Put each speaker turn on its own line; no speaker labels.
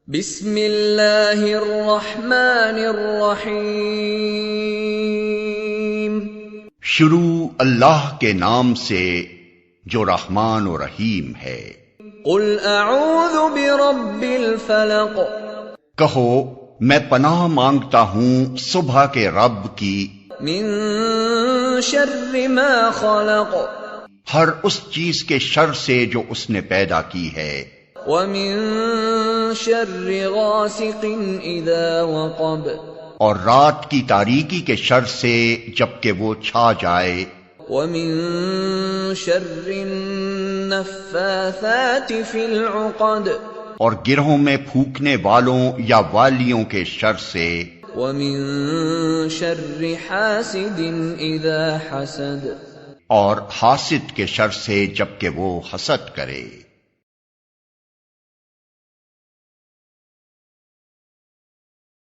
بسم اللہ الرحمن الرحیم،
شروع اللہ کے نام سے جو رحمان و رحیم ہے۔
قل اعوذ برب الفلق،
کہو میں پناہ مانگتا ہوں صبح کے رب کی،
من شر ما خلق،
ہر اس چیز کے شر سے جو اس نے پیدا کی ہے،
ومن شر غاسق اذا وقب،
اور رات کی تاریکی کے شر سے جبکہ وہ چھا جائے،
ومن شر النفاثات فی العقد،
اور گرہوں میں پھونکنے والوں یا والیوں کے شر سے،
ومن شر حاسد اذا حسد،
اور حاسد کے شر سے جبکہ وہ حسد کرے۔